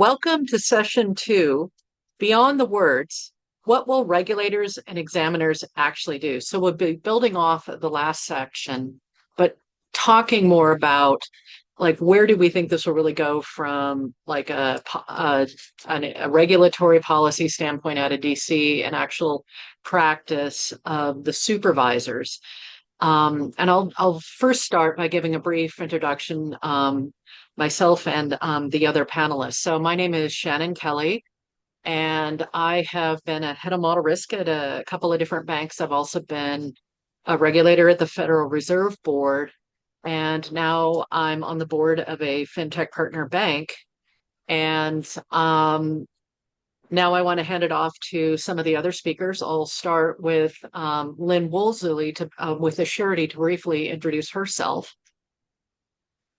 Welcome to session two, Beyond the Words, what will regulators and examiners actually do? So we'll be building off of the last section, but talking more about like where do we think this will really go from like a regulatory policy standpoint out of DC and actual practice of the supervisors. And I'll first start by giving a brief introduction, myself and the other panelists. So my name is Shannon Kelly, and I have been a head of model risk at a couple of different banks. I've also been a regulator at the Federal Reserve Board, and now I'm on the board of a fintech partner bank. And now I want to hand it off to some of the other speakers. I'll start with Lynn Woolsey with Assurity to briefly introduce herself.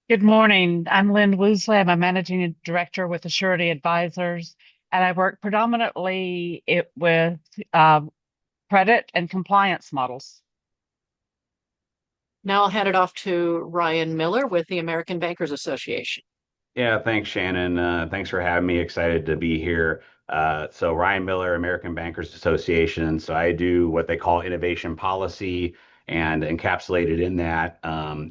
Good morning. I'm Lynn Woosley. I'm a managing director with Assurity Advisors, and I work predominantly with credit and compliance models. Now I'll hand it off to Ryan Miller with the American Bankers Association. Yeah, thanks, Shannon. Thanks for having me. Excited to be here. So Ryan Miller, American Bankers Association. So I do what they call innovation policy, and encapsulated in that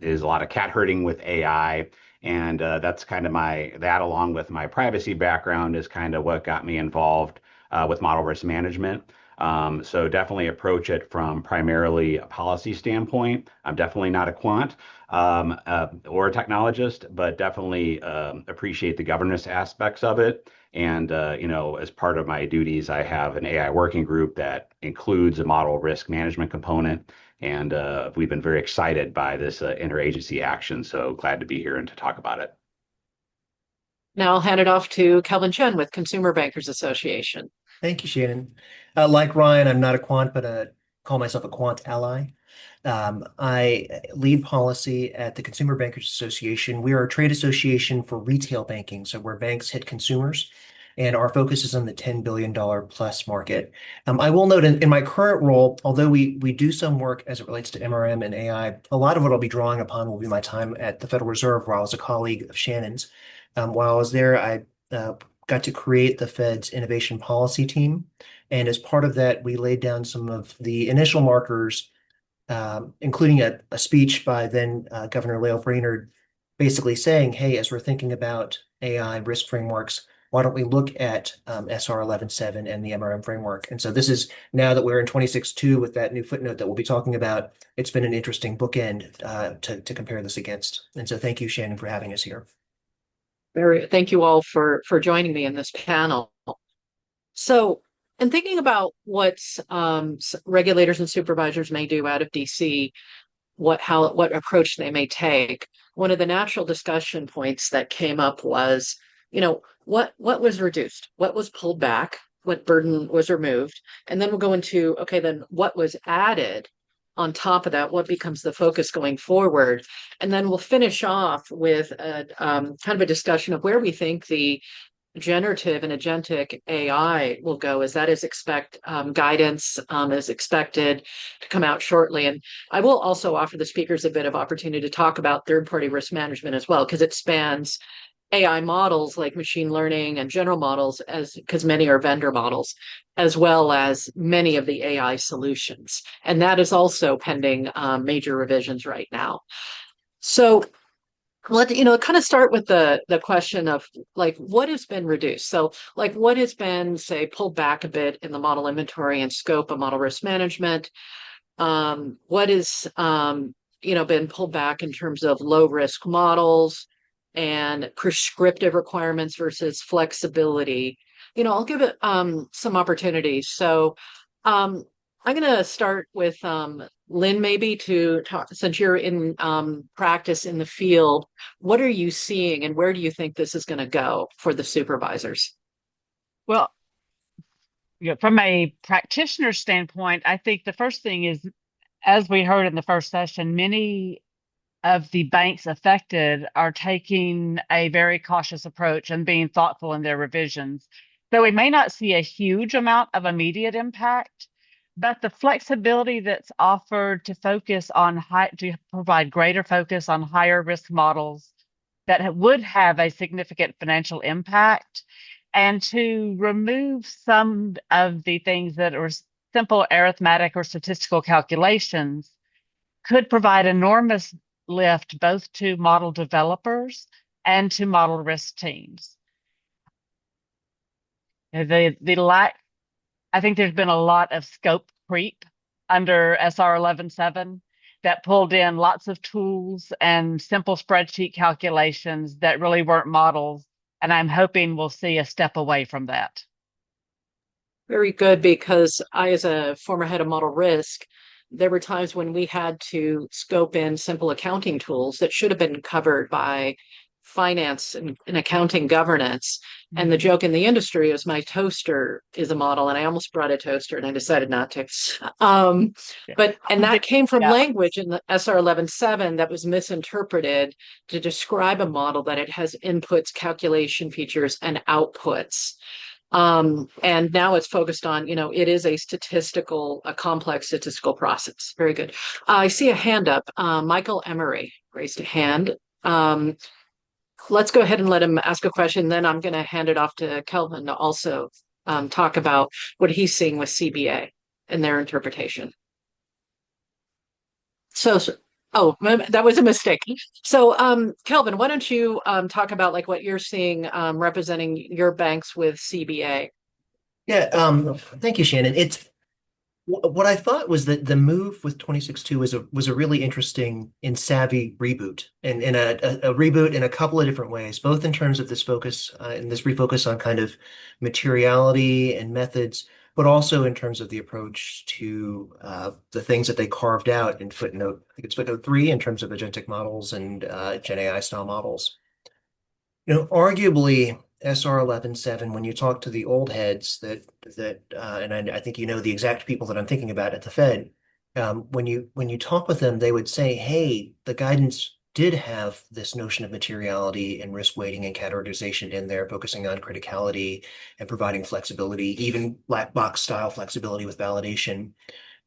is a lot of cat herding with AI. And that's kind of that along with my privacy background is kind of what got me involved with model risk management. So definitely approach it from primarily a policy standpoint. I'm definitely not a quant or a technologist, but definitely appreciate the governance aspects of it. And as part of my duties, I have an AI working group that includes a model risk management component. And we've been very excited by this interagency action. So glad to be here and to talk about it. Now I'll hand it off to Kelvin Chen with Consumer Bankers Association. Thank you, Shannon. Like Ryan, I'm not a quant, but call myself a quant ally. I lead policy at the Consumer Bankers Association. We are a trade association for retail banking, so where banks hit consumers, and our focus is on the $10 billion plus market. I will note in my current role, although we do some work as it relates to MRM and AI, a lot of what I'll be drawing upon will be my time at the Federal Reserve, where I was a colleague of Shannon's. While I was there, I got to create the Fed's innovation policy team. And as part of that, we laid down some of the initial markers, including a speech by then Governor Lael Brainerd, basically saying, hey, as we're thinking about AI risk frameworks, why don't we look at SR 11.7 and the MRM framework? And so this is now that we're in 26.2 with that new footnote that we'll be talking about, it's been an interesting bookend to compare this against. And so thank you, Shannon, for having us here. Thank you all for joining me in this panel. So, in thinking about what regulators and supervisors may do out of DC, what approach they may take, one of the natural discussion points that came up was, what was reduced, what was pulled back, what burden was removed, and then we'll go into, okay, then what was added on top of that, what becomes the focus going forward. And then we'll finish off with a kind of a discussion of where we think the generative and agentic AI will go, as that is guidance is expected to come out shortly. And I will also offer the speakers a bit of opportunity to talk about third-party risk management as well, because it spans AI models like machine learning and general models, because many are vendor models, as well as many of the AI solutions. And that is also pending major revisions right now. So kind of start with the question of like what has been reduced. So like what has been, say, pulled back a bit in the model inventory and scope of model risk management. What is been pulled back in terms of low risk models and prescriptive requirements versus flexibility. I'll give it some opportunities. So I'm going to start with Lynn, maybe to talk, since you're in practice in the field, what are you seeing and where do you think this is going to go for the supervisors? Well, from a practitioner standpoint, I think the first thing is, as we heard in the first session, many of the banks affected are taking a very cautious approach and being thoughtful in their revisions. So we may not see a huge amount of immediate impact, but the flexibility that's offered to provide greater focus on higher risk models that would have a significant financial impact, and to remove some of the things that are simple arithmetic or statistical calculations could provide enormous lift both to model developers and to model risk teams. The lack, I think there's been a lot of scope creep under SR 11.7 that pulled in lots of tools and simple spreadsheet calculations that really weren't models. And I'm hoping we'll see a step away from that. Very good, because I, as a former head of model risk, there were times when we had to scope in simple accounting tools that should have been covered by finance and accounting governance. And the joke in the industry is my toaster is a model, and I almost brought a toaster and I decided not to. And that came from Yeah. language in the SR 11.7 that was misinterpreted to describe a model that it has inputs, calculation features, and outputs. And now it's focused on, it is a complex statistical process. Very good. I see a hand up. Michael Emery raised a hand. Let's go ahead and let him ask a question. Then I'm going to hand it off to Kelvin to also talk about what he's seeing with CBA and their interpretation. Oh, that was a mistake. So, Kelvin, why don't you talk about like what you're seeing representing your banks with CBA? Yeah, thank you, Shannon. What I thought was that the move with 26.2 was a really interesting and savvy reboot, and a reboot in a couple of different ways, both in terms of this focus and this refocus on kind of materiality and methods, but also in terms of the approach to the things that they carved out in footnote, I think it's footnote 3, in terms of agentic models and GenAI style models. Arguably SR 11.7, when you talk to the old heads and I think the exact people that I'm thinking about at the Fed, when you talk with them, they would say, "Hey, the guidance did have this notion of materiality and risk weighting and categorization in there, focusing on criticality and providing flexibility, even black box style flexibility with validation."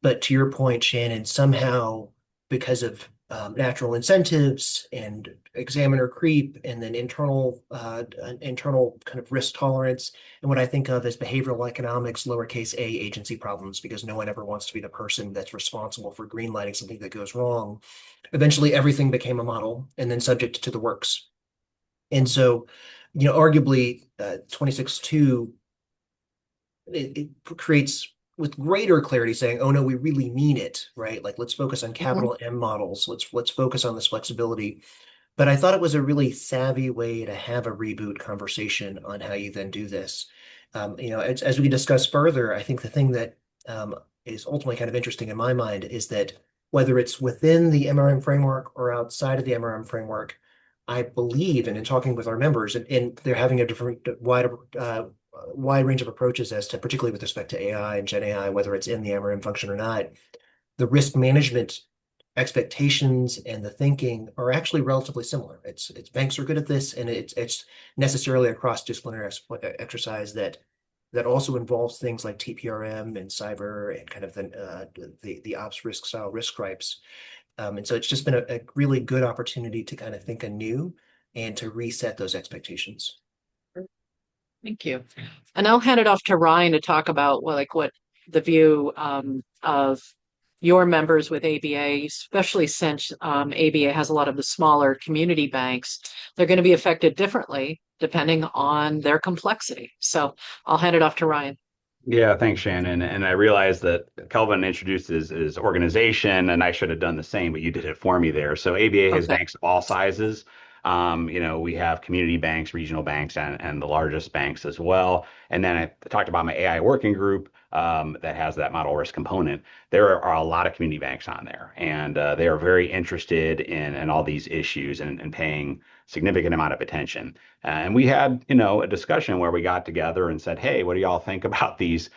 But to your point, Shannon, somehow because of natural incentives and examiner creep, and then internal kind of risk tolerance, and what I think of as behavioral economics, lowercase a agency problems, because no one ever wants to be the person that's responsible for greenlighting something that goes wrong. Eventually, everything became a model and then subject to the works. And so, arguably, 26.2 it creates with greater clarity saying, oh no, we really mean it, right? Like let's focus on capital M models. Let's focus on this flexibility. But I thought it was a really savvy way to have a reboot conversation on how you then do this. As we discuss further, I think the thing that is ultimately kind of interesting in my mind is that whether it's within the MRM framework or outside of the MRM framework, I believe, and in talking with our members, and they're having a different, wide range of approaches as to, particularly with respect to AI and Gen AI, whether it's in the MRM function or not, the risk management expectations and the thinking are actually relatively similar. It's banks are good at this, and it's necessarily a cross-disciplinary exercise that also involves things like TPRM and cyber and kind of the ops risk style risk stripes. And so it's just been a really good opportunity to kind of think anew and to reset those expectations. Thank you. And I'll hand it off to Ryan to talk about what the view of your members with ABA, especially since ABA has a lot of the smaller community banks. They're going to be affected differently depending on their complexity. So I'll hand it off to Ryan. Yeah, thanks, Shannon. And I realized that Kelvin introduced his organization, and I should have done the same, but you did it for me there. So ABA has banks of all sizes. We have community banks, regional banks, and the largest banks as well. And then I talked about my AI working group that has that model risk component. There are a lot of community banks on there, and they are very interested in all these issues and paying significant amount of attention. And we had, a discussion where we got together and said, "Hey, what do y'all think about these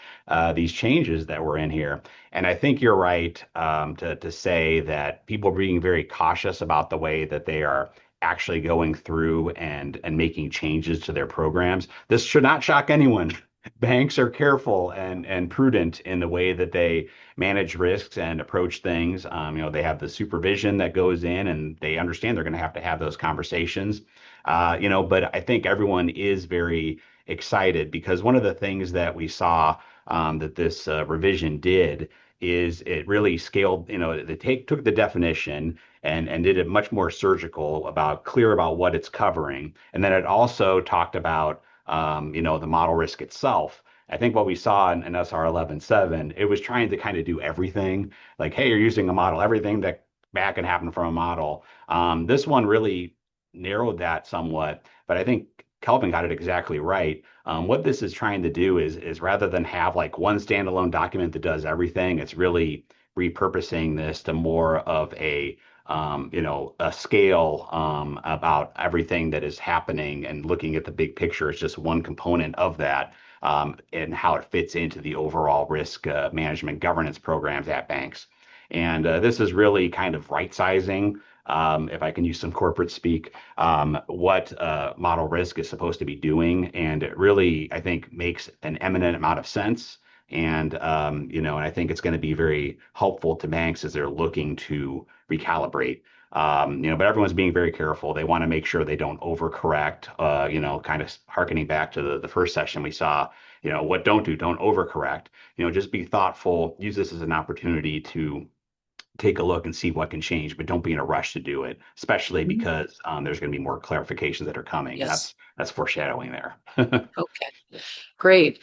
changes that were in here?" And I think you're right to say that people are being very cautious about the way that they are actually going through and making changes to their programs. This should not shock anyone. banks are careful and prudent in the way that they manage risks and approach things. They have the supervision that goes in, and they understand they're going to have those conversations. But I think everyone is very excited because one of the things that we saw that this revision did is it really scaled. They took the definition and did it much more surgical clear about what it's covering, and then it also talked about the model risk itself. I think what we saw in SR 11.7, it was trying to kind of do everything. Like, hey, you're using a model, everything that bad can happen from a model. This one really narrowed that somewhat, but I think Kelvin got it exactly right. What this is trying to do is rather than have like one standalone document that does everything, it's really repurposing this to more of a scale about everything that is happening and looking at the big picture is just one component of that, and how it fits into the overall risk management governance programs at banks. And this is really kind of right sizing, if I can use some corporate speak, what model risk is supposed to be doing. And it really, I think, makes an eminent amount of sense. And I think it's going to be very helpful to banks as they're looking to recalibrate. But everyone's being very careful. They want to make sure they don't overcorrect, kind of harkening back to the first session we saw, what don't overcorrect, just be thoughtful, use this as an opportunity to take a look and see what can change, but don't be in a rush to do it, especially because there's going to be more clarifications that are coming. Yes. That's foreshadowing there. Okay. Great.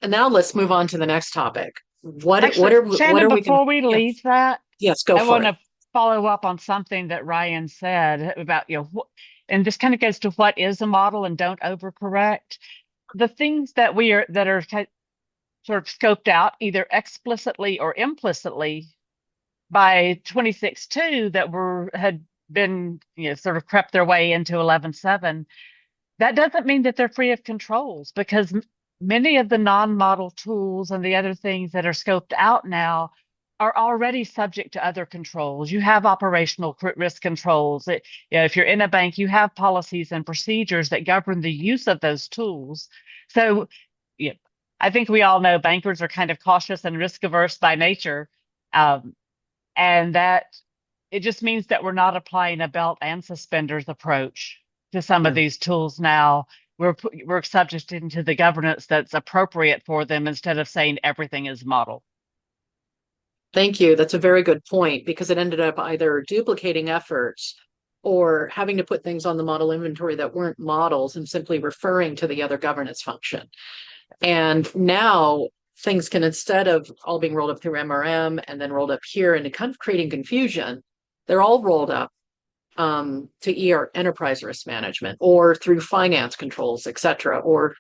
And now let's move on to the next topic. What Actually, are Shannon, we going before we to? leave that, Yes, go I for want it. to follow up on something that Ryan said about, and this kind of goes to what is a model and don't overcorrect. The things that are sort of scoped out either explicitly or implicitly by 26.2 that had been, sort of crept their way into 11.7. That doesn't mean that they're free of controls, because many of the non-model tools and the other things that are scoped out now are already subject to other controls. You have operational risk controls. If you're in a bank, you have policies and procedures that govern the use of those tools. So, yeah, I think we all know bankers are kind of cautious and risk averse by nature. And that it just means that we're not applying a belt and suspenders approach to some of Yeah. these tools now. We're subjecting to the governance that's appropriate for them instead of saying everything is model. Thank you. That's a very good point, because it ended up either duplicating efforts or having to put things on the model inventory that weren't models and simply referring to the other governance function. And now things can, instead of all being rolled up through MRM and then rolled up here and kind of creating confusion, they're all rolled up to enterprise risk management or through finance controls, et cetera, or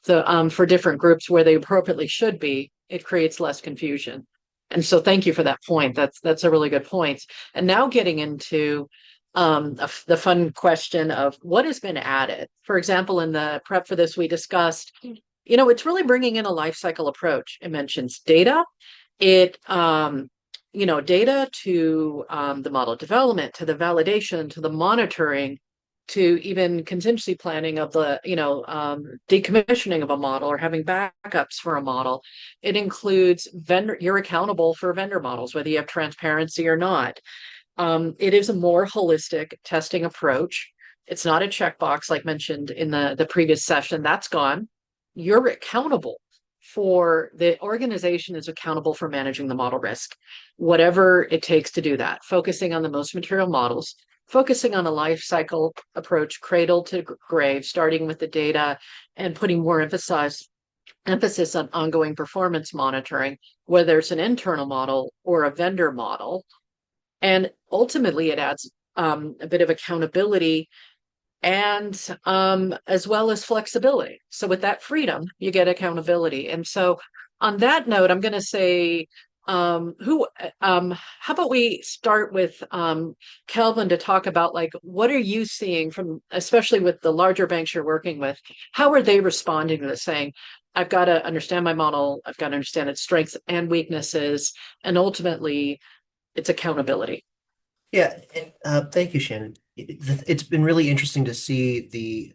for different groups where they appropriately should be. It creates less confusion. And so thank you for that point. That's a really good point. And now getting into the fun question of what has been added. For example, in the prep for this, we discussed, it's really bringing in a life cycle approach. It mentions data. Data to the model development, to the validation, to the monitoring, to even contingency planning of the, decommissioning of a model or having backups for a model. It includes you're accountable for vendor models, whether you have transparency or not. It is a more holistic testing approach. It's not a checkbox like mentioned in the previous session. That's gone. You're accountable the organization is accountable for managing the model risk, whatever it takes to do that, focusing on the most material models, focusing on a life cycle approach, cradle to grave, starting with the data and putting more emphasis on ongoing performance monitoring, whether it's an internal model or a vendor model. And ultimately, it adds a bit of accountability and as well as flexibility. So with that freedom, you get accountability. And so on that note, I'm going to say, how about we start with Kelvin to talk about, like, what are you seeing from, especially with the larger banks you're working with, how are they responding to this, saying, I've got to understand my model, I've got to understand its strengths and weaknesses, and ultimately its accountability. Yeah, and thank you, Shannon. It's been really interesting to see the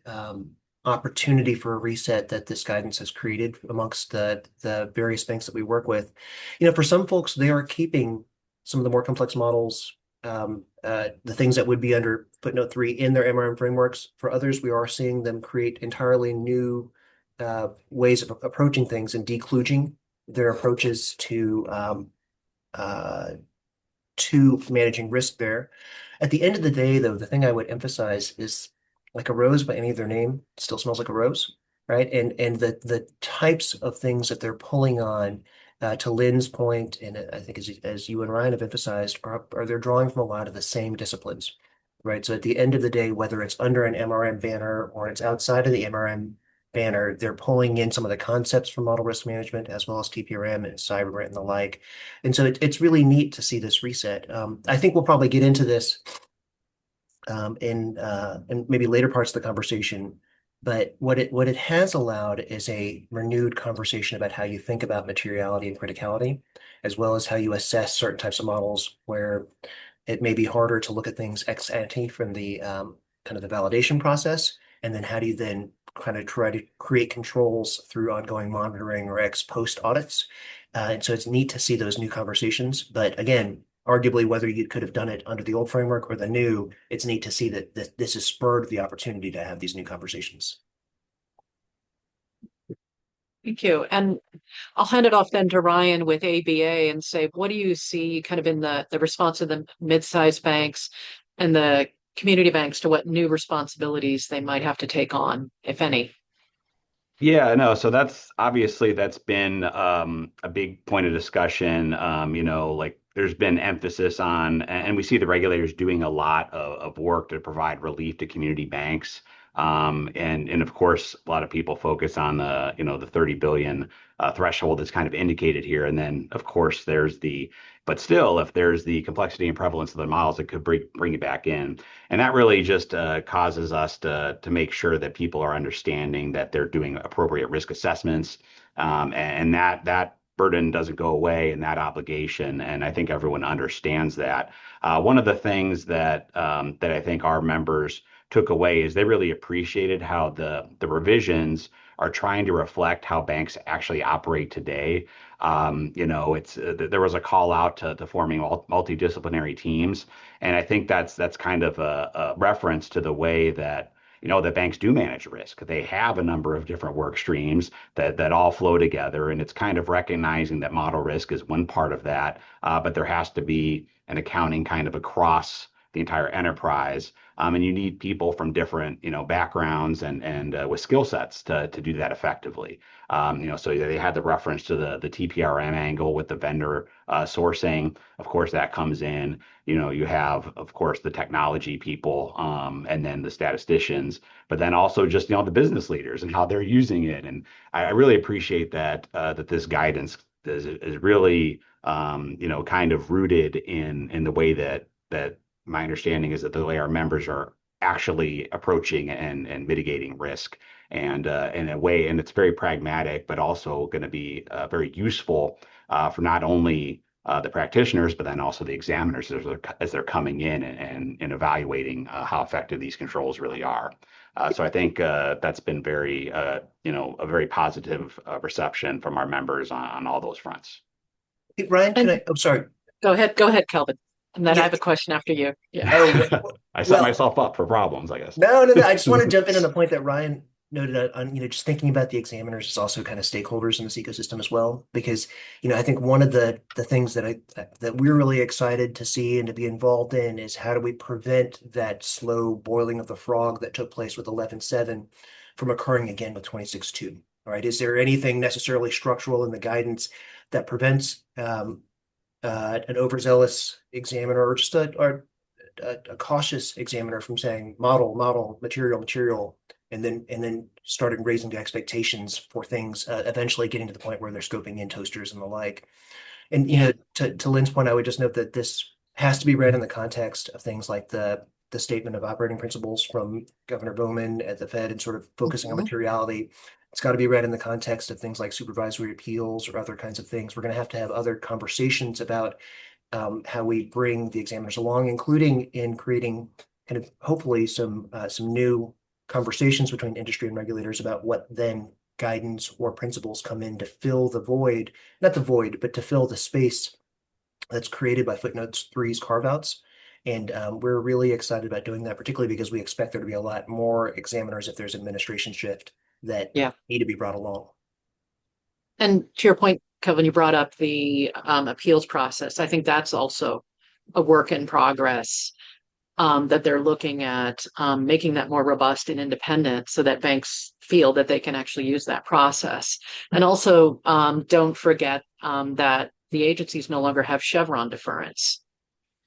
opportunity for a reset that this guidance has created amongst the various banks that we work with. For some folks, they are keeping some of the more complex models, the things that would be under footnote 3 in their MRM frameworks. For others, we are seeing them create entirely new ways of approaching things and dekludging their approaches uh, to managing risk there. At the end of the day, though, the thing I would emphasize is like a rose by any of their name still smells like a rose, right? And the types of things that they're pulling on, to Lynn's point, and I think as you and Ryan have emphasized, are they're drawing from a lot of the same disciplines, right? So at the end of the day, whether it's under an MRM banner or it's outside of the MRM banner, they're pulling in some of the concepts from model risk management as well as TPRM and cyber and the like. And so it's really neat to see this reset. I think we'll probably get into this in maybe later parts of the conversation. But what it has allowed is a renewed conversation about how you think about materiality and criticality, as well as how you assess certain types of models where it may be harder to look at things ex ante from the kind of the validation process, and then how do you then kind of try to create controls through ongoing monitoring or ex post audits. And so it's neat to see those new conversations. But again, arguably, whether you could have done it under the old framework or the new, it's neat to see that this has spurred the opportunity to have these new conversations. Thank you. And I'll hand it off then to Ryan with ABA and say, what do you see kind of in the response of the mid-sized banks and the community banks to what new responsibilities they might have to take on, if any? Yeah, no, so that's been a big point of discussion. Like there's been emphasis on, and we see the regulators doing a lot of work to provide relief to community banks. And of course, a lot of people focus on the 30 billion threshold that's kind of indicated here. And then of course but still, if there's the complexity and prevalence of the models, it could bring it back in. And that really just causes us to make sure that people are understanding that they're doing appropriate risk assessments, and that burden doesn't go away and that obligation. And I think everyone understands that. One of the things that I think our members took away is they really appreciated how the revisions are trying to reflect how banks actually operate today. It's there was a call out to forming multidisciplinary teams, and I think that's kind of a reference to the way that that banks do manage risk. They have a number of different work streams that all flow together, and it's kind of recognizing that model risk is one part of that, but there has to be an accounting kind of across the entire enterprise. And you need people from different, backgrounds and with skill sets to do that effectively. So they had the reference to the TPRM angle with the vendor sourcing. Of course, that comes in. You have, of course, the technology people, and then the statisticians, but then also just the business leaders and how they're using it. And I really appreciate that this guidance is really kind of rooted in the way that my understanding is that the way our members are actually approaching and mitigating risk, and in a way, and it's very pragmatic, but also going to be very useful for not only the practitioners, but then also the examiners as they're coming in and evaluating how effective these controls really are. So I think that's been a very positive reception from our members on all those fronts. Hey, Ryan, And I'm sorry. go ahead, Kelvin. And then I Yeah. have a question after you. Yeah. Oh, I set well, myself up for problems, I guess. no, no, no. I just want to jump in on the point that Ryan noted on, just thinking about the examiners is also kind of stakeholders in this ecosystem as well. Because, I think one of the things that we're really excited to see and to be involved in is how do we prevent that slow boiling of the frog that took place with 11.7 from occurring again with 26.2. All right. Is there anything necessarily structural in the guidance that prevents an overzealous examiner or just a cautious examiner from saying model, material, and then starting raising the expectations for things, eventually getting to the point where they're scoping in toasters and the like. And to Lynn's point, I would just note that this has to be read in the context of things like the statement of operating principles from Governor Bowman at the Fed and sort of focusing on materiality. It's got to be read in the context of things like supervisory appeals or other kinds of things. We're going to have other conversations about how we bring the examiners along, including in creating kind of hopefully some new conversations between industry and regulators about what then guidance or principles come in to fill the void, not the void, but to fill the space that's created by footnotes three's carve-outs. And we're really excited about doing that, particularly because we expect there to be a lot more examiners if there's administration shift that Yeah. need to be brought along. And to your point, Kevin, you brought up the appeals process. I think that's also a work in progress that they're looking at making that more robust and independent so that banks feel that they can actually use that process. And also, don't forget that the agencies no longer have Chevron deference.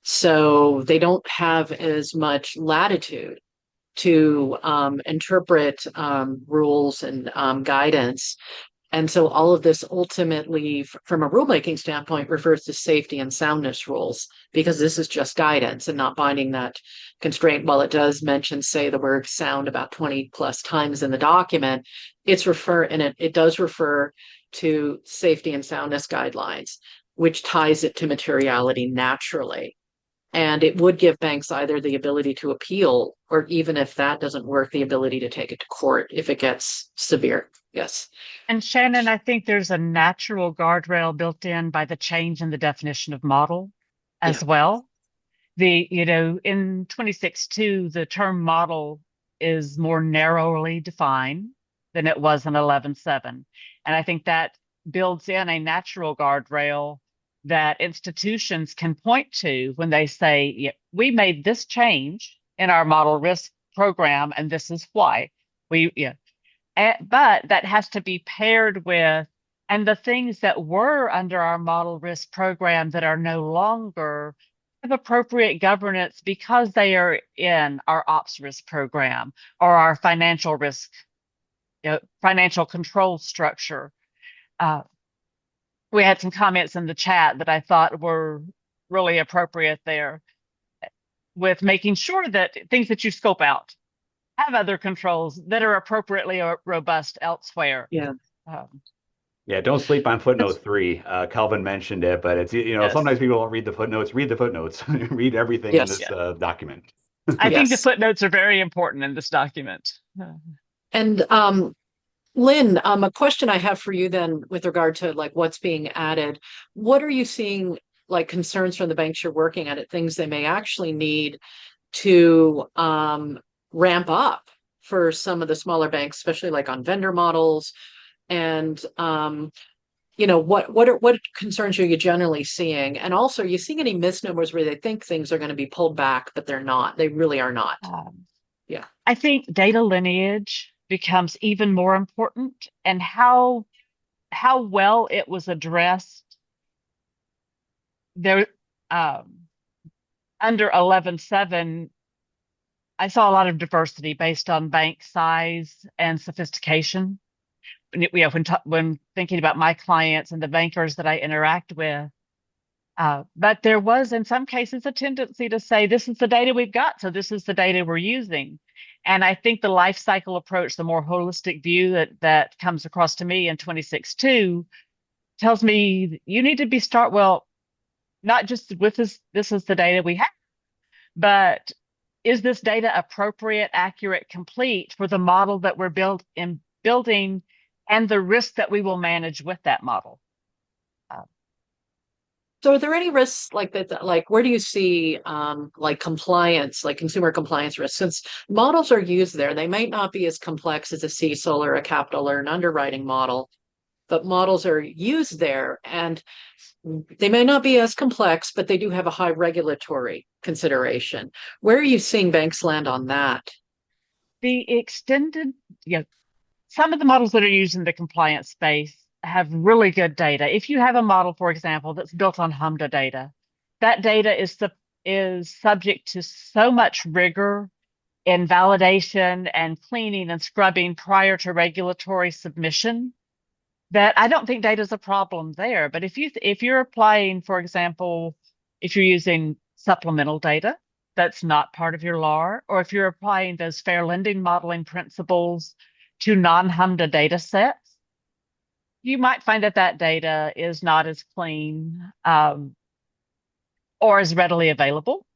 So they don't have as much latitude to interpret rules and guidance. And so all of this ultimately, from a rulemaking standpoint, refers to safety and soundness rules, because this is just guidance and not binding that constraint. While it does mention, say, the word sound about 20 plus times in the document, it does refer to safety and soundness guidelines, which ties it to materiality naturally. And it would give banks either the ability to appeal, or even if that doesn't work, the ability to take it to court if it gets severe. Yes. And Shannon, I think there's a natural guardrail built in by the change in the definition of model Yeah. as well. In 26.2, the term model is more narrowly defined than it was in 11.7. And I think that builds in a natural guardrail that institutions can point to when they say, yeah, we made this change in our model risk program, and this is why. But that has to be paired with, and the things that were under our model risk program that are no longer have appropriate governance because they are in our ops risk program or our financial risk, financial control structure. We had some comments in the chat that I thought were really appropriate there, with making sure that things that you scope out have other controls that are appropriately robust elsewhere. Yeah. Yeah, don't sleep on footnote three. Kelvin mentioned it, but it's, Yes. sometimes people don't read the footnotes. Read the footnotes. Read everything in this document. I think the Yes. footnotes are very important in this document. And Lynn, a question I have for you then with regard to like what's being added. What are you seeing like concerns from the banks you're working at things they may actually need to ramp up for some of the smaller banks, especially like on vendor models? And what concerns are you generally seeing? And also, are you seeing any misnomers where they think things are going to be pulled back, but they're not? They really are not. Yeah. I think data lineage becomes even more important, and how well it was addressed there under 11.7. I saw a lot of diversity based on bank size and sophistication. When thinking about my clients and the bankers that I interact with, but there was in some cases a tendency to say, this is the data we've got, so this is the data we're using. And I think the life cycle approach, the more holistic view that comes across to me in 26.2, tells me you need to not just with this is the data we have, but is this data appropriate, accurate, complete for the model that we're building and the risk that we will manage with that model? So are there any risks like that? Like, where do you see like compliance, like consumer compliance risks? Since models are used there, they might not be as complex as a CECL or a capital or an underwriting model, but models are used there and they may not be as complex, but they do have a high regulatory consideration. Where are you seeing banks land on that? Some of the models that are used in the compliance space have really good data. If you have a model, for example, that's built on HMDA data, that data is subject to so much rigor in validation and cleaning and scrubbing prior to regulatory submission that I don't think data is a problem there. But if you're applying, for example, if you're using supplemental data that's not part of your LAR, or if you're applying those fair lending modeling principles to non-HMDA data sets, you might find that data is not as clean or as readily available.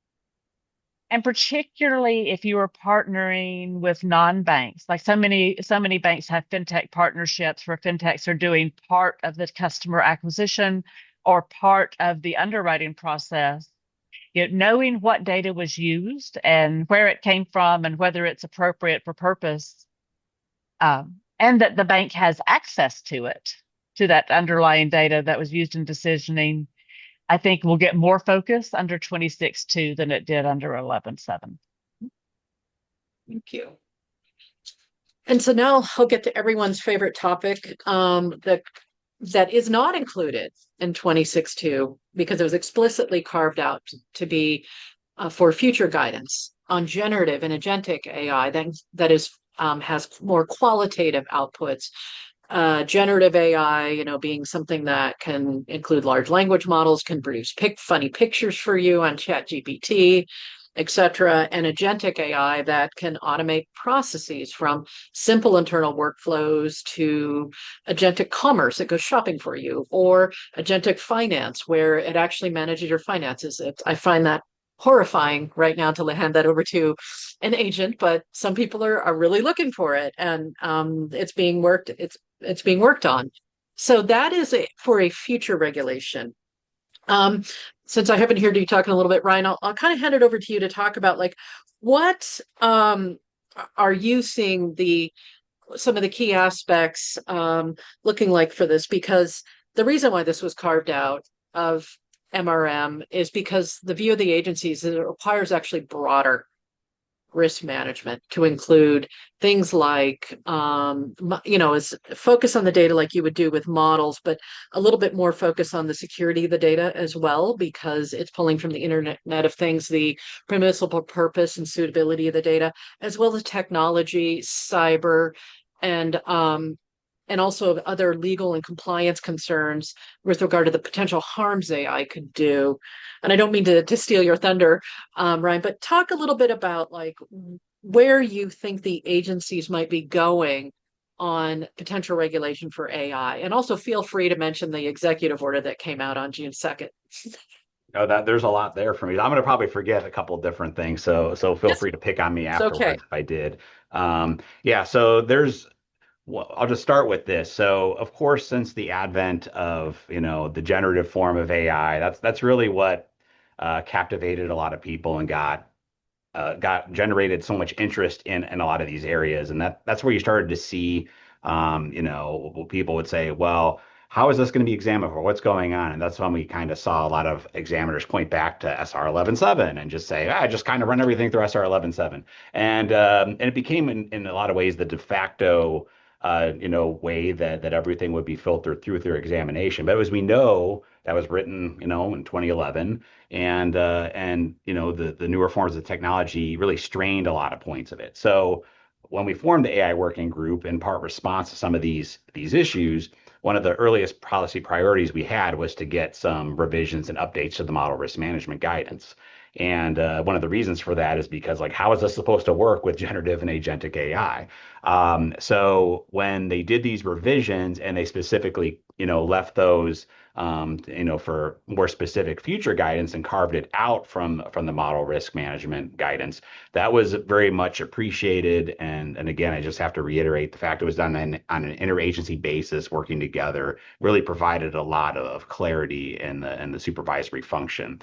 And particularly if you are partnering with non-banks, like so many banks have fintech partnerships where fintechs are doing part of the customer acquisition or part of the underwriting process. Knowing what data was used and where it came from and whether it's appropriate for purpose, and that the bank has access to it, to that underlying data that was used in decisioning, I think will get more focus under 26.2 than it did under 11.7. Thank you. And so now I'll get to everyone's favorite topic, that is not included in 26.2 because it was explicitly carved out to be for future guidance on generative and agentic AI that is has more qualitative outputs. Generative AI, being something that can include large language models, can produce funny pictures for you on ChatGPT, etc. And agentic AI that can automate processes from simple internal workflows to agentic commerce that goes shopping for you, or agentic finance, where it actually manages your finances. I find that horrifying right now to hand that over to an agent, but some people are really looking for it, and it's being worked on. So that is for a future regulation. Um, since I haven't heard you talking a little bit, Ryan, I'll kind of hand it over to you to talk about like what are you seeing some of the key aspects looking like for this? Because the reason why this was carved out of MRM is because the view of the agencies is it requires actually broader risk management to include things like, is focus on the data like you would do with models, but a little bit more focus on the security of the data as well, because it's pulling from the Internet of Things, the permissible purpose and suitability of the data, as well as technology, cyber, and also other legal and compliance concerns with regard to the potential harms AI could do. And I don't mean to steal your thunder, Ryan, but talk a little bit about like where you think the agencies might be going on potential regulation for AI. And also feel free to mention the executive order that came out on June 2nd. Oh, that there's a lot there for me. I'm going to probably forget a couple of different things, so feel Yes, free to pick on me it's okay. afterwards if I did. Yeah, so well, I'll just start with this. So, of course, since the advent of, the generative form of AI, that's really what captivated a lot of people and got generated so much interest in a lot of these areas, and that's where you started to see, people would say, well, how is this going to be examined for? What's going on? And that's when we kind of saw a lot of examiners point back to SR 11.7 and just say, just kind of run everything through SR 11.7, and it became in a lot of ways the de facto way that everything would be filtered through their examination. But as we know, that was written, in 2011, and the newer forms of technology really strained a lot of points of it. So when we formed the AI working group, in part response to some of these issues, one of the earliest policy priorities we had was to get some revisions and updates to the model risk management guidance. And one of the reasons for that is because, like, how is this supposed to work with generative and agentic AI? So when they did these revisions and they specifically, left those, for more specific future guidance and carved it out from the model risk management guidance, that was very much appreciated. And again, I just have to reiterate the fact it was done on an interagency basis, working together, really provided a lot of clarity in the supervisory function.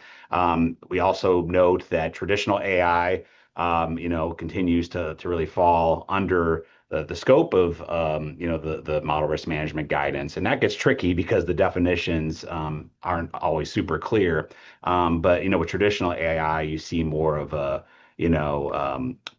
We also note that traditional AI, continues to really fall under the scope of the model risk management guidance, and that gets tricky because the definitions aren't always super clear. But with traditional AI, you see more of a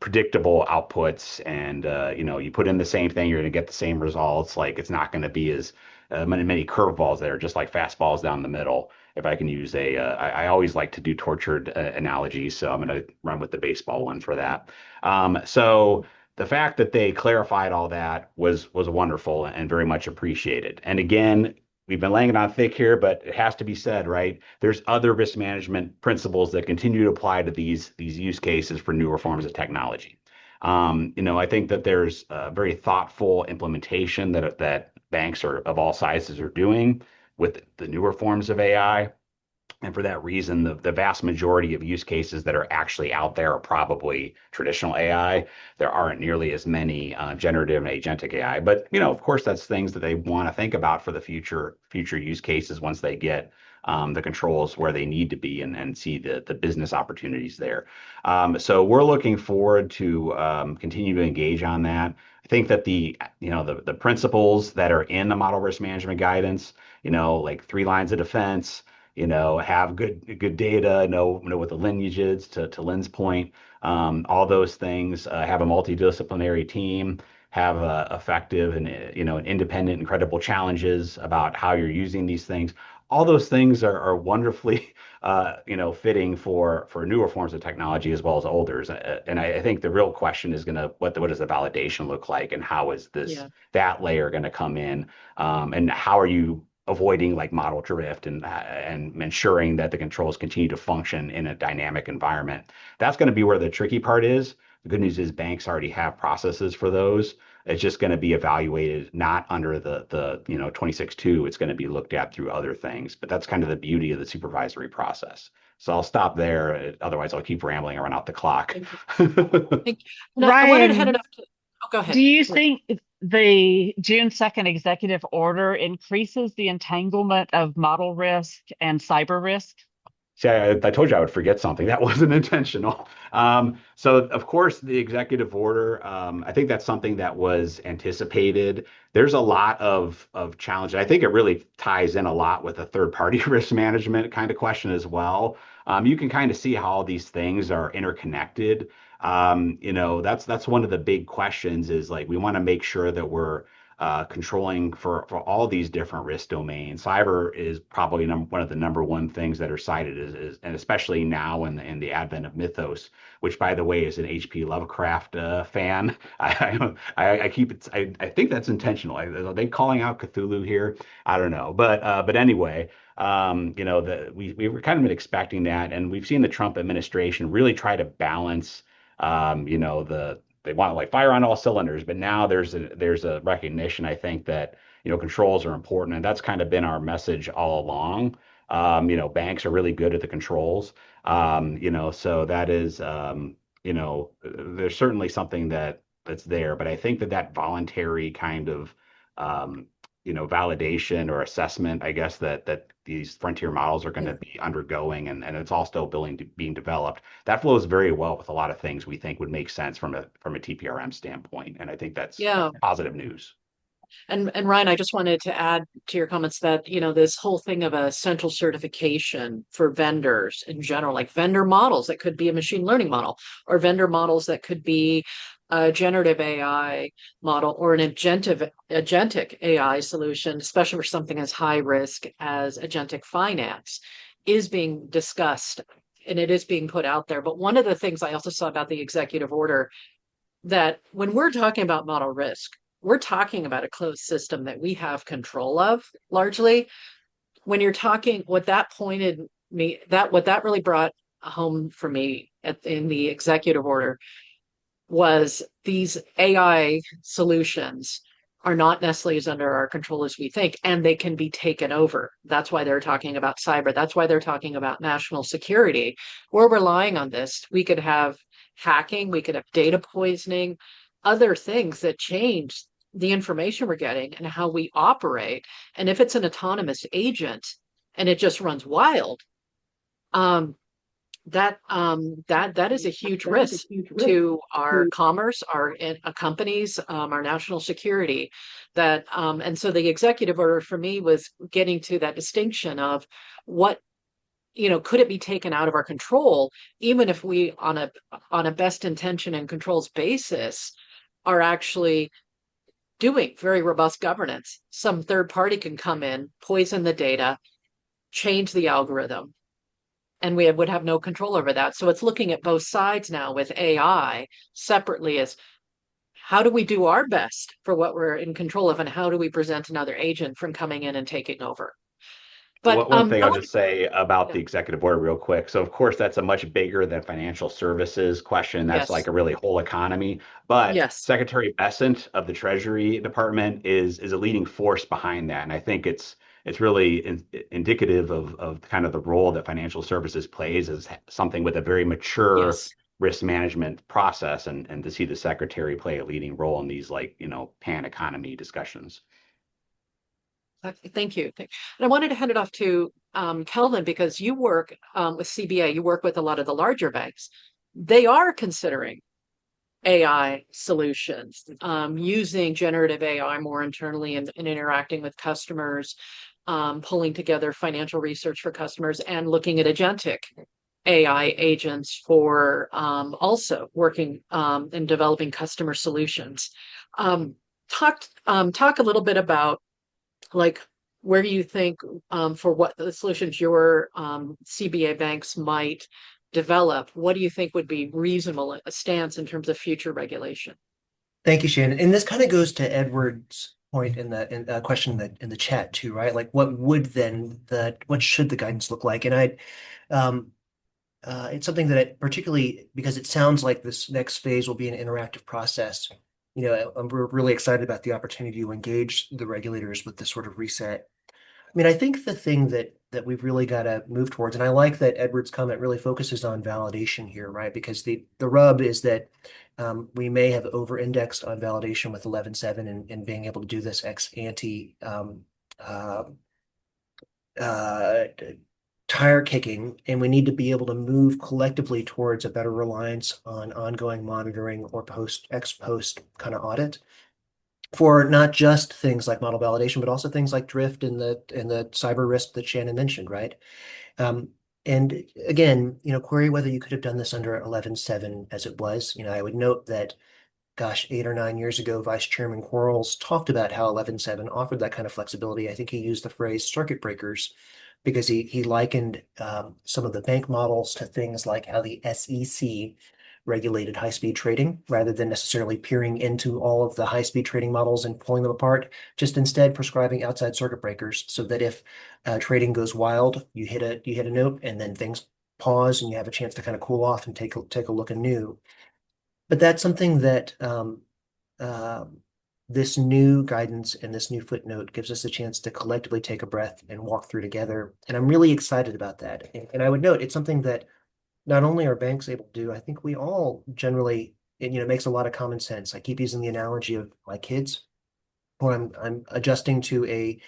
predictable outputs, and you put in the same thing, you're going to get the same results. Like, it's not going to be as many curveballs there, just like fastballs down the middle. If I can use I always like to do tortured analogies, so I'm going to run with the baseball one for that. So the fact that they clarified all that was wonderful and very much appreciated. And again, we've been laying it on thick here, but it has to be said, right? There's other risk management principles that continue to apply to these use cases for newer forms of technology. I think that there's a very thoughtful implementation that banks of all sizes are doing with the newer forms of AI. And for that reason, the vast majority of use cases that are actually out there are probably traditional AI. There aren't nearly as many generative and agentic AI. But of course, that's things that they want to think about for the future use cases once they get the controls where they need to be and see the business opportunities there. So we're looking forward to continue to engage on that. I think that the principles that are in the model risk management guidance, like 3 lines of defense, have good data, know what the lineage is to Lynn's point. All those things, have a multidisciplinary team, have effective and and independent and credible challenges about how you're using these things. All those things are wonderfully fitting for newer forms of technology as well as olders. And I think the real question is what does the validation look like, and how is Yeah. that layer going to come in, and how are you avoiding like model drift and ensuring that the controls continue to function in a dynamic environment. That's going to be where the tricky part is. The good news is banks already have processes for those. It's just going to be evaluated not under the 26.2. It's going to be looked at through other things. But that's kind of the beauty of the supervisory process. So I'll stop there. Otherwise, I'll keep rambling around out the clock. Thank you. Thank you. And I wanted to head it Ryan, up to, oh, go do ahead. you Please. think the June 2nd executive order increases the entanglement of model risk and cyber risk? See, I told you I would forget something. That wasn't intentional. So, of course, the executive order, I think that's something that was anticipated. There's a lot of challenge. I think it really ties in a lot with a third-party risk management kind of question as well. You can kind of see how all these things are interconnected. That's one of the big questions is like we want to make sure that we're controlling for all these different risk domains. Cyber is probably one of the number one things that are cited, and especially now in the advent of Mythos, which by the way is an H.P. Lovecraft fan. I keep it. I think that's intentional. Are they calling out Cthulhu here? I don't know, but anyway. We were kind of expecting that, and we've seen the Trump administration really try to balance, they want to like fire on all cylinders, but now there's a recognition, I think, that controls are important, and that's kind of been our message all along. Banks are really good at the controls. So that is there's certainly something that's there, but I think that voluntary kind of validation or assessment, I guess that these frontier models are going to be undergoing, and it's all still being developed. That flows very well with a lot of things we think would make sense from a TPRM standpoint, and I think that's Yeah. positive news. And Ryan, I just wanted to add to your comments that, this whole thing of a central certification for vendors in general, like vendor models that could be a machine learning model, or vendor models that could be a generative AI model, or an agentic AI solution, especially for something as high risk as agentic finance, is being discussed, and it is being put out there. But one of the things I also saw about the executive order, that when we're talking about model risk, we're talking about a closed system that we have control of largely. When you're talking, what that really brought home for me in the executive order was these AI solutions are not necessarily as under our control as we think, and they can be taken over. That's why they're talking about cyber. That's why they're talking about national security. We're relying on this. We could have hacking, we could have data poisoning, other things that change the information we're getting and how we operate. And if it's an autonomous agent and it just runs wild, that is a huge risk to our commerce, our companies, our national security. And so the executive order for me was getting to that distinction of what, could it be taken out of our control, even if we on a best intention and controls basis are actually doing very robust governance. Some third party can come in, poison the data, change the algorithm, and we would have no control over that. So it's looking at both sides now with AI separately, as how do we do our best for what we're in control of, and how do we prevent another agent from coming in and taking over? But One thing I I'll want just say about to, the executive order real quick. So of course that's a much bigger than financial services question. That's like yes, a really whole economy. But yes, Secretary Bessent of the Treasury Department is a leading force behind that. And I think it's it's really indicative of kind of the role that financial services plays as something with a very mature Yes. risk management process, and to see the secretary play a leading role in these pan economy discussions. Thank you. And I wanted to hand it off to Kelvin because you work with CBA, you work with a lot of the larger banks. They are considering AI solutions, using generative AI more internally and interacting with customers, pulling together financial research for customers, and looking at agentic AI agents for also working and developing customer solutions. Talk a little bit about like where you think for what the solutions your CBA banks might develop, what do you think would be reasonable a stance in terms of future regulation? Thank you, Shannon. And this kind of goes to Edward's point in the question that in the chat too, right? Like, what should the guidance look like? And um, it's something that particularly because it sounds like this next phase will be an interactive process. We're really excited about the opportunity to engage the regulators with this sort of reset. I mean, I think the thing that we've really got to move towards, and I like that Edward's comment really focuses on validation here, right? Because the rub is that we may have over-indexed on validation with 11.7 and being able to do this ex ante uh, uh, tire kicking, and we need to be able to move collectively towards a better reliance on ongoing monitoring or ex post kind of audit for not just things like model validation, but also things like drift and the cyber risk that Shannon mentioned, right? Um, and again, query whether you could have done this under 11.7 as it was. I would note that, gosh, 8 or 9 years ago, Vice Chairman Quarles talked about how 11.7 offered that kind of flexibility. I think he used the phrase circuit breakers because he likened some of the bank models to things like how the SEC regulated high-speed trading rather than necessarily peering into all of the high-speed trading models and pulling them apart, just instead prescribing outside circuit breakers so that if trading goes wild, you hit a note and then things pause and you have a chance to kind of cool off and take a look anew. But that's something that uh, this new guidance and this new footnote gives us a chance to collectively take a breath and walk through together. And I'm really excited about that. And I would note it's something that not only are banks able to do, I think we all generally, it makes a lot of common sense. I keep using the analogy of my kids, or I'm adjusting to a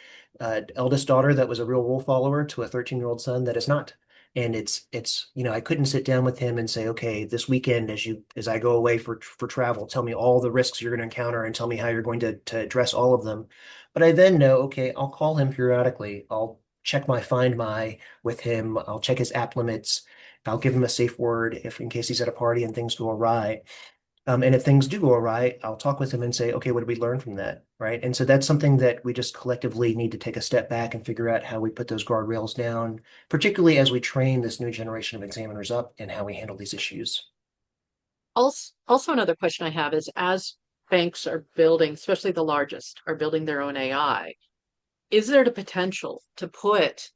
eldest daughter that was a real rule follower to a 13-year-old son that is not. And it's I couldn't sit down with him and say, okay, this weekend as I go away for travel, tell me all the risks you're going to encounter and tell me how you're going to address all of them. But I then know, okay, I'll call him periodically. I'll check my Find My with him. I'll check his app limits. I'll give him a safe word if in case he's at a party and things go awry. And if things do go awry, I'll talk with him and say, okay, what did we learn from that? Right. And so that's something that we just collectively need to take a step back and figure out how we put those guardrails down, particularly as we train this new generation of examiners up and how we handle these issues. Also, another question I have is as banks are building, especially the largest, are building their own AI, is there the potential to put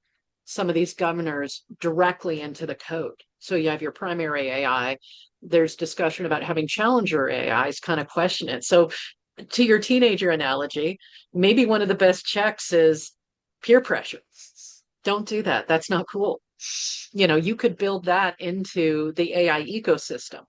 some of these governors directly into the code? So you have your primary AI, there's discussion about having challenger AIs kind of question it. So to your teenager analogy, maybe one of the best checks is peer pressure. Don't do that. That's not cool. You could build that into the AI ecosystem.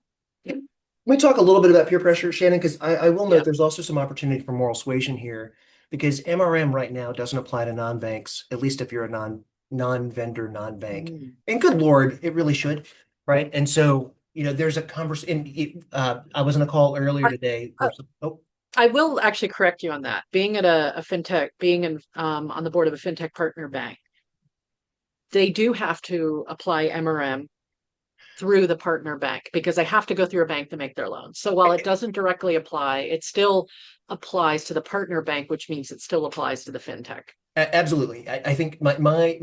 Let me talk a little bit about peer pressure, Shannon, because I will note Yeah. there's also some opportunity for moral suasion here because MRM right now doesn't apply to non-banks, at least if you're a non-vendor, non-bank. Mm. And good Lord, it really should, right? And so, there's a conversation. I was on a call earlier today I, where, oh, I will actually correct you on that. Being at a fintech, being on the board of a fintech partner bank, they do have to apply MRM through the partner bank because they have to go through a bank to make their loans. So while it doesn't directly apply, it still applies to the partner bank, which means it still applies to the fintech. Absolutely. I think my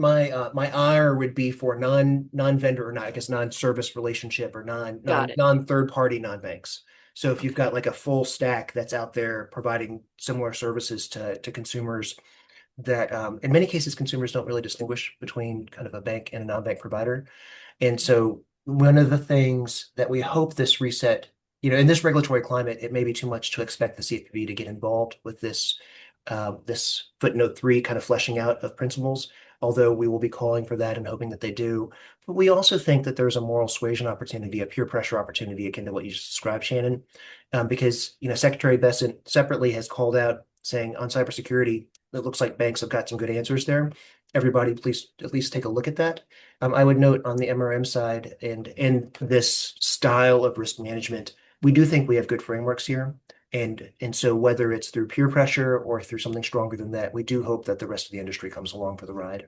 ire would be for non-vendor or not, I guess non-service relationship or Got it. non-third party non-banks. So if you've got like a full stack that's out there providing similar services to consumers that in many cases consumers don't really distinguish between kind of a bank and a non-bank provider. And so one of the things that we hope this reset, in this regulatory climate, it may be too much to expect the CFPB to get involved with this this footnote 3 kind of fleshing out of principles, although we will be calling for that and hoping that they do. But we also think that there's a moral suasion opportunity, a peer pressure opportunity akin to what you just described, Shannon, because Secretary Bessent separately has called out saying on cybersecurity, it looks like banks have got some good answers there. Everybody, please at least take a look at that. I would note on the MRM side and in this style of risk management, we do think we have good frameworks here. And so whether it's through peer pressure or through something stronger than that, we do hope that the rest of the industry comes along for the ride.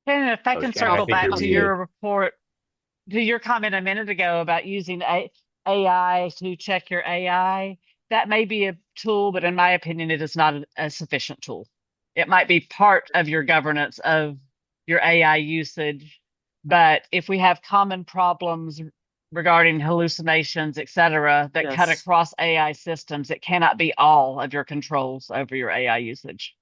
And if I So can Shannon, I circle think back you're to muted. your report, to your comment a minute ago about using AI to check your AI, that may be a tool, but in my opinion, it is not a sufficient tool. It might be part of your governance of your AI usage, but if we have common problems regarding hallucinations, et cetera, that cut Yes. across AI systems, it cannot be all of your controls over your AI usage.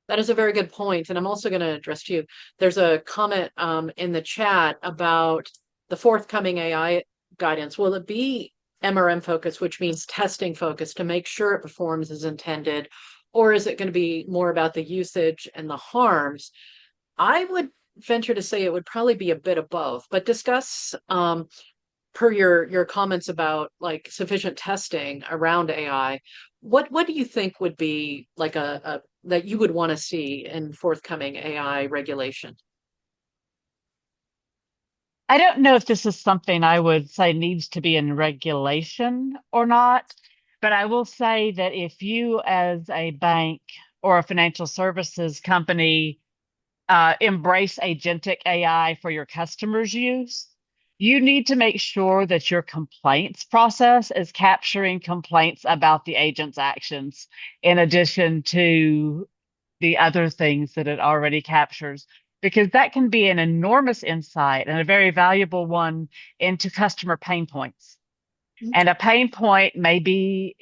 That is a very good point, and I'm also going to address to you. There's a comment in the chat about the forthcoming AI guidance. Will it be MRM focused, which means testing focused to make sure it performs as intended, or is it going to be more about the usage and the harms? I would venture to say it would probably be a bit of both, but discuss per your comments about like sufficient testing around AI, what do you think would be like a that you would want to see in forthcoming AI regulation? I don't know if this is something I would say needs to be in regulation or not, but I will say that if you, as a bank or a financial services company, embrace agentic AI for your customers' use, you need to make sure that your complaints process is capturing complaints about the agent's actions in addition to the other things that it already captures, because that can be an enormous insight and a very valuable one into customer pain points. And a pain point may be,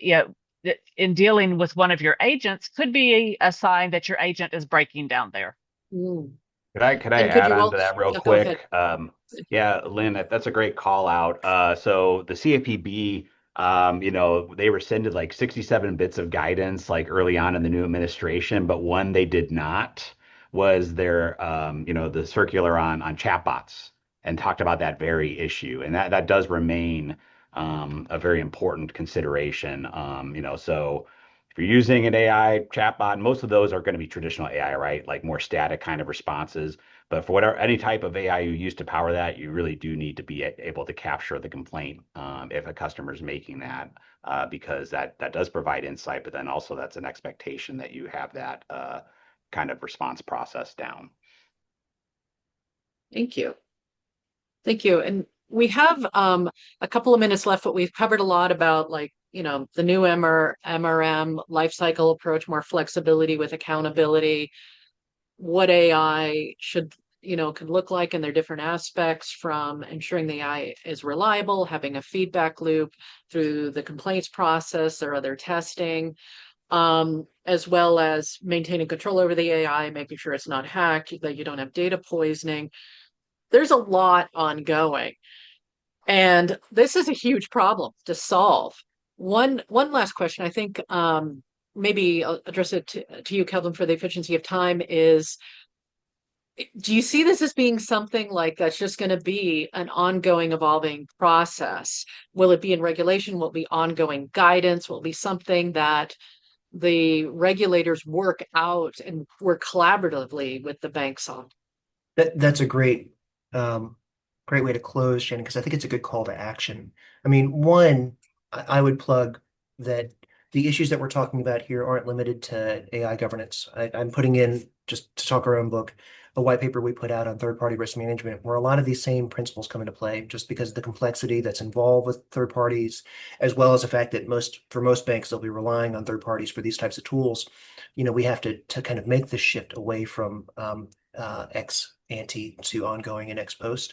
in dealing with one of your agents, could be a sign that your agent is breaking down there. Mm. Could I And could add you on to also, that real yeah, go ahead. quick? Yeah, Lynn, that's a great call out. So the CFPB, they rescinded like 67 bits of guidance like early on in the new administration, but one they did not was their, the circular on chatbots and talked about that very issue, and that does remain a very important consideration. So if you're using an AI chatbot, most of those are going to be traditional AI, right? Like more static kind of responses. But for whatever any type of AI you use to power that, you really do need to be able to capture the complaint if a customer is making that, because that does provide insight. But then also that's an expectation that you have that kind of response process down. Thank you. Thank you. And we have a couple of minutes left, but we've covered a lot about like, the new MRM life cycle approach, more flexibility with accountability, what AI could look like in their different aspects, from ensuring the AI is reliable, having a feedback loop through the complaints process or other testing, as well as maintaining control over the AI, making sure it's not hacked, that you don't have data poisoning. There's a lot ongoing, and this is a huge problem to solve. One last question, I think, maybe I'll address it to you, Kelvin, for the efficiency of time, is do you see this as being something like that's just going to be an ongoing, evolving process? Will it be in regulation? Will it be ongoing guidance? Will it be something that the regulators work out and work collaboratively with the banks on? That's a great way to close, Shannon, because I think it's a good call to action. I mean, one, I would plug that the issues that we're talking about here aren't limited to AI governance. I'm putting in, just to talk our own book, a white paper we put out on third-party risk management, where a lot of these same principles come into play, just because of the complexity that's involved with third parties, as well as the fact that for most banks, they'll be relying on third parties for these types of tools. We have to kind of make this shift away from ex ante to ongoing and ex post.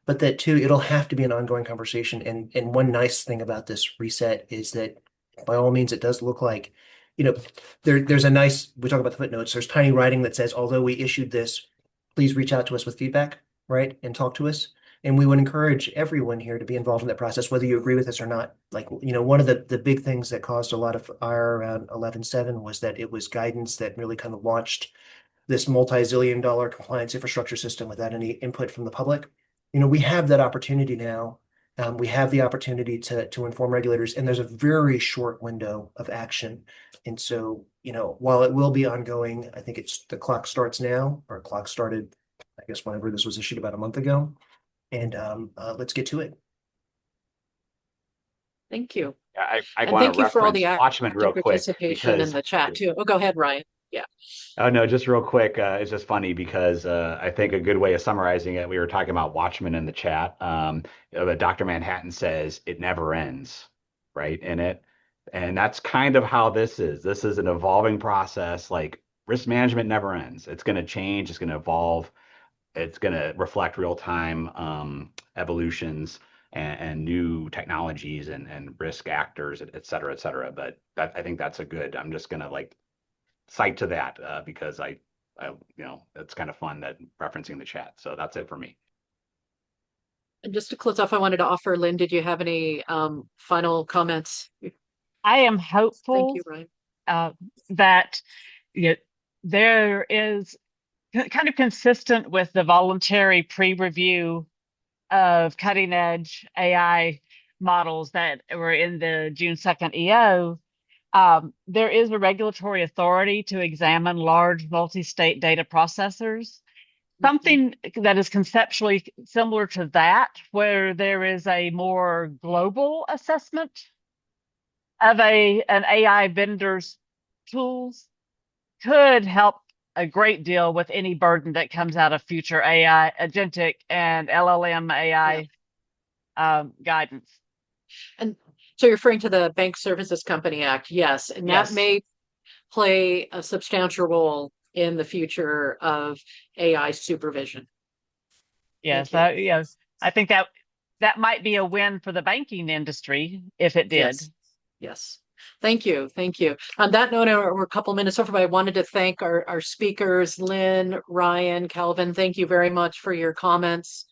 But that too, it'll have to be an ongoing conversation. And one nice thing about this reset is that by all means, it does look like, there's a nice, we talk about the footnotes, there's tiny writing that says, although we issued this, please reach out to us with feedback, right? And talk to us. And we would encourage everyone here to be involved in that process, whether you agree with us or not. Like, one of the big things that caused a lot of ire around 11.7 was that it was guidance that really kind of launched this multi-zillion dollar compliance infrastructure system without any input from the public. We have that opportunity now. We have the opportunity to inform regulators, and there's a very short window of action. And so, while it will be ongoing, I think the clock starts now, or clock started, I guess, whenever this was issued about a month ago. And let's get to it. Thank you. I And want thank to you for all the reference Watchmen active real quick participation in because the chat too. Oh, go ahead, Ryan. Yeah. oh no, just real quick. It's just funny because I think a good way of summarizing it, we were talking about Watchmen in the chat. But Dr. Manhattan says it never ends, right? In it. And that's kind of how this is. This is an evolving process. Like risk management never ends. It's going to change, it's going to evolve, it's going to reflect real time evolutions and new technologies and risk actors, et cetera, et cetera. But I think that's a good, I'm just going to like cite to that because it's kind of fun that referencing the chat. So that's it for me. And just to close off, I wanted to offer, Lynn, did you have any final comments? I am Thank hopeful you, Ryan. that you know, there is kind of consistent with the voluntary pre-review of cutting edge AI models that were in the June 2nd EO. There is a regulatory authority to examine large multi-state data processors. Something that is conceptually similar to that, where there is a more global assessment of an AI vendor's tools, could help a great deal with any burden that comes out of future AI, agentic and LLM AI guidance. And so you're referring to the Bank Services Company Act, yes, and that Yes. may play a substantial role in the future of AI supervision. Yes. Thank you. I think that might be a win for the banking industry if it did. Yes. Yes. Thank you. Thank you. On that note, we're a couple minutes over, but I wanted to thank our speakers, Lynn, Ryan, Calvin. Thank you very much for your comments.